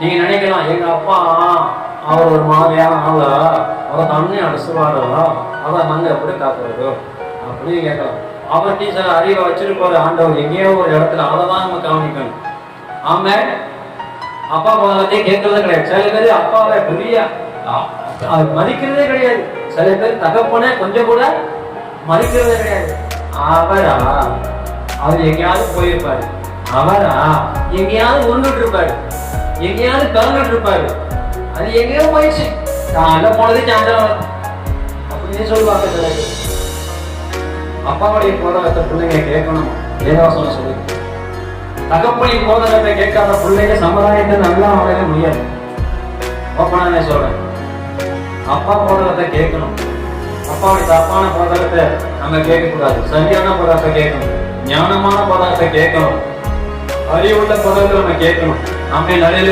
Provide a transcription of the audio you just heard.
நீங்க நினைக்கலாம் எங்க அப்பா அவர் ஒரு மாதிரியான ஆளா, அவரை தண்ணி அடிச்சுவாரோ, அதை நாங்க எப்படி காக்குறதோ அப்படின்னு கேட்கலாம். அவர் சில அறிவை வச்சிருப்பாரு ஆண்டவர் எங்கேயோ ஒரு இடத்துல, அதை தான் நம்ம கவனிக்கணும். ஆமா, அப்பா பதத்தையே கேட்கறதே கிடையாது. சில பேர் அப்பாவை பெரிய மதிக்கிறதே கிடையாது. சில பேர் தகப்பனே கொஞ்சம் கூட மதிக்கிறதே கிடையாது. அவரா அவர் எங்கேயாவது போயிருப்பாரு, அவரா எங்கேயாவது உருண்டுட்டு இருப்பாரு, எங்கேயாவது கலந்துட்டு இருப்பாரு, அது எங்கேயோ போயிடுச்சு, காலைல போனது சாயந்தரம் அப்படின்னு சொல்லுவாங்க. சில பேர் அப்பாவுடைய போராட்டத்தை பிள்ளைங்க கேட்கணும். வேதவசனம் சொல்லி தகப்பனின் போதகத்தை கேட்காத பிள்ளைங்க சமுதாயத்தை நல்லா வளர முடியாது. அப்ப சொல்றேன், அப்பா போதகத்தை கேட்கணும். அப்பாவுடைய தப்பான போதகத்தை நம்ம கேட்கக்கூடாது. சரியான போதகத்தை கேட்கணும், ஞானமான போதகத்தை கேட்கணும், அறிவுள்ள போதகத்தை நம்ம கேட்கணும். நம்ம நடுவில்